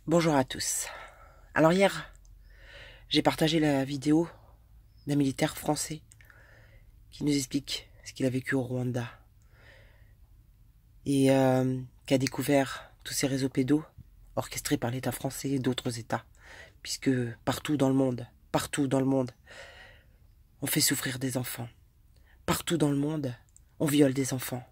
Bonjour à tous. Alors hier, j'ai partagé la vidéo d'un militaire français qui nous explique ce qu'il a vécu au Rwanda et qui a découvert tous ces réseaux pédos orchestrés par l'État français et d'autres États, puisque partout dans le monde, on fait souffrir des enfants. Partout dans le monde, on viole des enfants.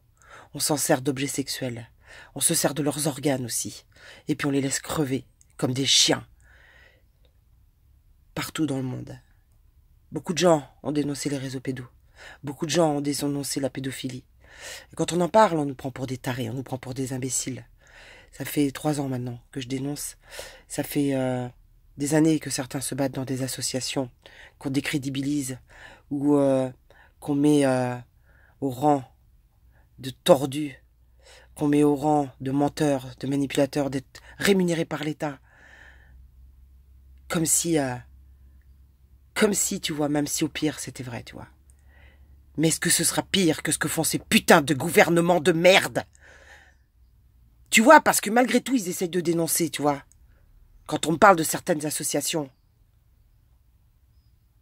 On s'en sert d'objets sexuels. On se sert de leurs organes aussi. Et puis on les laisse crever comme des chiens. Partout dans le monde. Beaucoup de gens ont dénoncé les réseaux pédos. Beaucoup de gens ont dénoncé la pédophilie. Et quand on en parle, on nous prend pour des tarés, on nous prend pour des imbéciles. Ça fait 3 ans maintenant que je dénonce. Ça fait des années que certains se battent dans des associations, qu'on décrédibilise ou qu'on met au rang de tordus, qu'on met au rang de menteurs, de manipulateurs, d'être rémunérés par l'État. Comme si, tu vois, même si au pire c'était vrai, tu vois. Mais est-ce que ce sera pire que ce que font ces putains de gouvernements de merde? Tu vois, parce que malgré tout, ils essayent de dénoncer, tu vois. Quand on me parle de certaines associations.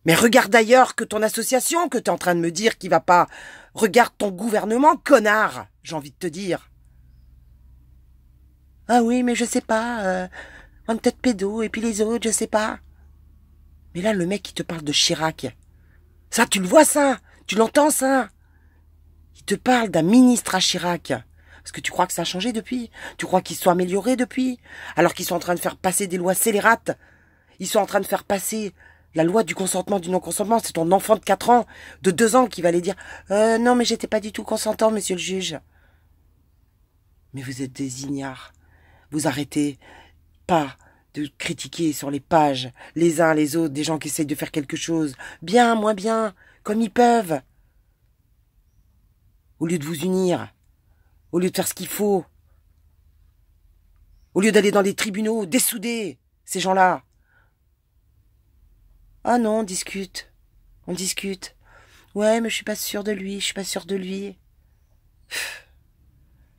Mais regarde ailleurs que ton association, que t'es en train de me dire qu'il va pas. Regarde ton gouvernement, connard, j'ai envie de te dire. Ah oui, mais je sais pas, on est peut-être pédo, et puis les autres, je sais pas. Mais là, le mec, il te parle de Chirac. Ça, tu le vois, ça? Tu l'entends, ça? Il te parle d'un ministre à Chirac. Est-ce que tu crois que ça a changé depuis? Tu crois qu'ils se sont améliorés depuis? Alors qu'ils sont en train de faire passer des lois scélérates. Ils sont en train de faire passer la loi du consentement, du non-consentement. C'est ton enfant de 4 ans, de 2 ans qui va aller dire « Non, mais j'étais pas du tout consentant, monsieur le juge. » Mais vous êtes des ignares. Vous arrêtez pas de critiquer sur les pages, les uns les autres, des gens qui essayent de faire quelque chose. Bien, moins bien, comme ils peuvent. Au lieu de vous unir. Au lieu de faire ce qu'il faut. Au lieu d'aller dans les tribunaux, dessouder ces gens-là. Ah non, on discute. On discute. Ouais, mais je suis pas sûre de lui, je suis pas sûre de lui.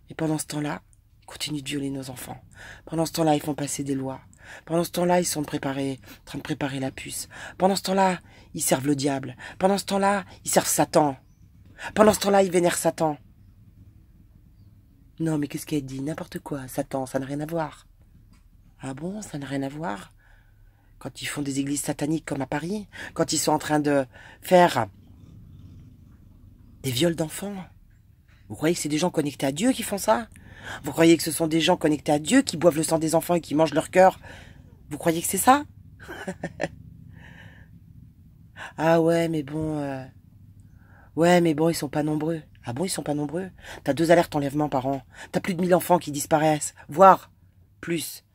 Et pendant ce temps-là, ils continuent de violer nos enfants. Pendant ce temps-là, ils font passer des lois. Pendant ce temps-là, ils sont en train de préparer la puce. Pendant ce temps-là, ils servent le diable. Pendant ce temps-là, ils servent Satan. Pendant ce temps-là, ils vénèrent Satan. Non, mais qu'est-ce qu'elle dit? N'importe quoi. Satan, ça n'a rien à voir. Ah bon, ça n'a rien à voir? Quand ils font des églises sataniques comme à Paris, quand ils sont en train de faire des viols d'enfants. Vous croyez que c'est des gens connectés à Dieu qui font ça? Vous croyez que ce sont des gens connectés à Dieu qui boivent le sang des enfants et qui mangent leur cœur? Vous croyez que c'est ça? Ah ouais, mais bon... Ouais, mais bon, ils sont pas nombreux. Ah bon, ils sont pas nombreux? T'as 2 alertes enlèvement par an. T'as plus de 1000 enfants qui disparaissent. Voire plus.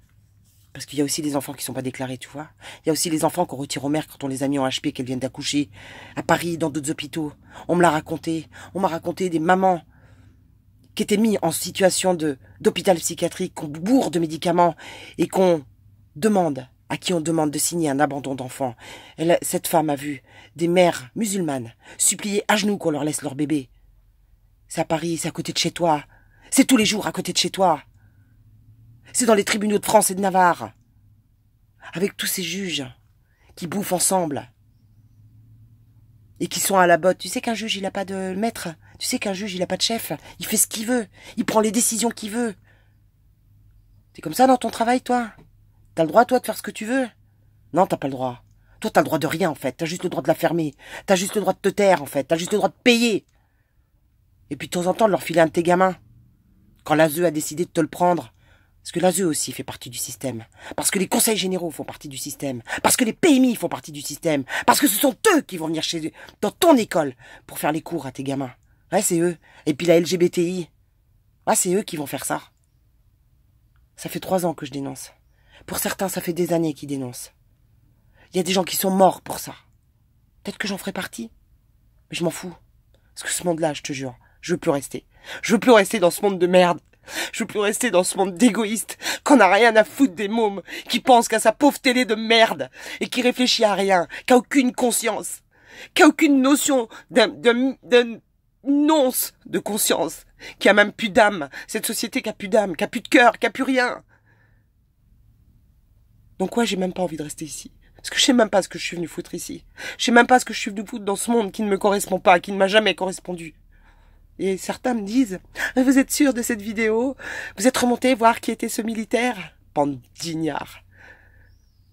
Parce qu'il y a aussi des enfants qui sont pas déclarés, tu vois. Il y a aussi les enfants qu'on retire aux mères quand on les a mis en HP, qu'elles viennent d'accoucher. À Paris, dans d'autres hôpitaux. On me l'a raconté. On m'a raconté des mamans qui étaient mis en situation d'hôpital psychiatrique, qu'on bourre de médicaments et à qui on demande de signer un abandon d'enfant. Cette femme a vu des mères musulmanes supplier à genoux qu'on leur laisse leur bébé. C'est à Paris, c'est à côté de chez toi. C'est tous les jours à côté de chez toi. C'est dans les tribunaux de France et de Navarre. Avec tous ces juges qui bouffent ensemble. Et qui sont à la botte. Tu sais qu'un juge, il n'a pas de maître. Tu sais qu'un juge, il n'a pas de chef. Il fait ce qu'il veut. Il prend les décisions qu'il veut. C'est comme ça dans ton travail, toi? T'as le droit, toi, de faire ce que tu veux? Non, t'as pas le droit. Toi, t'as le droit de rien, en fait. T'as juste le droit de la fermer. T'as juste le droit de te taire, en fait. T'as juste le droit de payer. Et puis, de temps en temps, de leur filer un de tes gamins. Quand l'ASE a décidé de te le prendre. Parce que l'ASE aussi fait partie du système. Parce que les conseils généraux font partie du système. Parce que les PMI font partie du système. Parce que ce sont eux qui vont venir chez eux, dans ton école, pour faire les cours à tes gamins. Ouais, c'est eux. Et puis la LGBTI. Ouais, c'est eux qui vont faire ça. Ça fait 3 ans que je dénonce. Pour certains, ça fait des années qu'ils dénoncent. Il y a des gens qui sont morts pour ça. Peut-être que j'en ferai partie. Mais je m'en fous. Parce que ce monde-là, je te jure, je veux plus rester. Je veux plus rester dans ce monde de merde. Je veux plus rester dans ce monde d'égoïstes, qu'on n'a rien à foutre des mômes, qui pensent qu'à sa pauvre télé de merde, et qui réfléchit à rien, qui a aucune conscience, qui a aucune notion d'une once de conscience, qui a même plus d'âme. Cette société qui a plus d'âme, qui a plus de cœur, qui a plus rien. Donc ouais, j'ai même pas envie de rester ici. Parce que je sais même pas ce que je suis venu foutre ici. Je sais même pas ce que je suis venu foutre dans ce monde qui ne me correspond pas, qui ne m'a jamais correspondu. Et certains me disent, vous êtes sûr de cette vidéo? Vous êtes remonté voir qui était ce militaire? Bande d'ignards.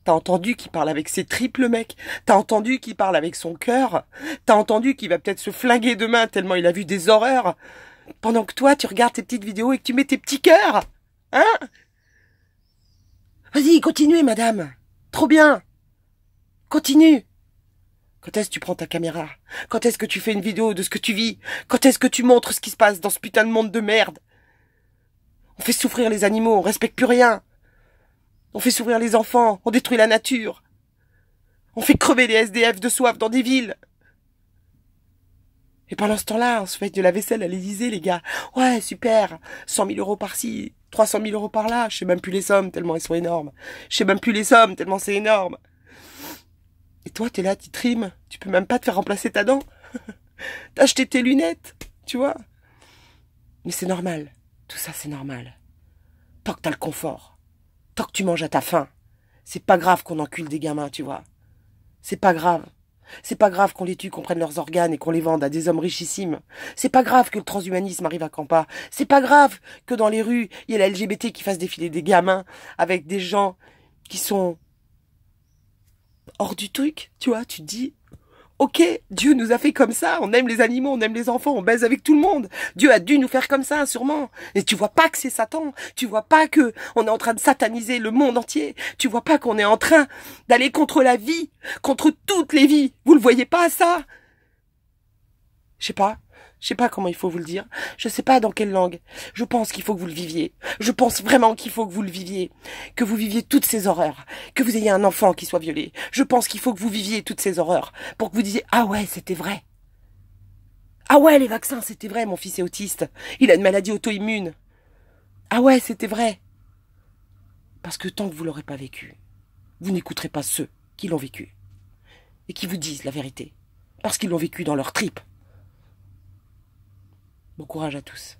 T'as entendu qu'il parle avec ses tripes, le mec? T'as entendu qu'il parle avec son cœur? T'as entendu qu'il va peut-être se flinguer demain tellement il a vu des horreurs? Pendant que toi, tu regardes tes petites vidéos et que tu mets tes petits cœurs? Hein? Vas-y, continuez, madame. Trop bien. Continue. Quand est-ce que tu prends ta caméra? Quand est-ce que tu fais une vidéo de ce que tu vis? Quand est-ce que tu montres ce qui se passe dans ce putain de monde de merde? On fait souffrir les animaux, on respecte plus rien. On fait souffrir les enfants, on détruit la nature. On fait crever les SDF de soif dans des villes. Et pendant ce temps-là, on se fait de la vaisselle à l'Élysée, les gars. Ouais, super. 100 000 euros par-ci, 300 000 euros par-là. Je sais même plus les sommes, tellement elles sont énormes. Je sais même plus les sommes, tellement c'est énorme. Et toi, t'es là, tu trimes. Tu peux même pas te faire remplacer ta dent. T'as acheté tes lunettes, tu vois. Mais c'est normal. Tout ça, c'est normal. Tant que t'as le confort. Tant que tu manges à ta faim. C'est pas grave qu'on encule des gamins, tu vois. C'est pas grave. C'est pas grave qu'on les tue, qu'on prenne leurs organes et qu'on les vende à des hommes richissimes. C'est pas grave que le transhumanisme arrive à Campa. C'est pas grave que dans les rues, il y ait la LGBT qui fasse défiler des gamins avec des gens qui sont hors du truc, tu vois. Tu te dis, ok, Dieu nous a fait comme ça, on aime les animaux, on aime les enfants, on baise avec tout le monde. Dieu a dû nous faire comme ça, sûrement. Et tu vois pas que c'est Satan. Tu vois pas que on est en train de sataniser le monde entier. Tu vois pas qu'on est en train d'aller contre la vie, contre toutes les vies. Vous le voyez pas, ça? Je sais pas. Je sais pas comment il faut vous le dire. Je sais pas dans quelle langue. Je pense qu'il faut que vous le viviez. Je pense vraiment qu'il faut que vous le viviez. Que vous viviez toutes ces horreurs. Que vous ayez un enfant qui soit violé. Je pense qu'il faut que vous viviez toutes ces horreurs. Pour que vous disiez, ah ouais, c'était vrai. Ah ouais, les vaccins, c'était vrai, mon fils est autiste. Il a une maladie auto-immune. Ah ouais, c'était vrai. Parce que tant que vous l'aurez pas vécu, vous n'écouterez pas ceux qui l'ont vécu. Et qui vous disent la vérité. Parce qu'ils l'ont vécu dans leurs tripes. Bon courage à tous.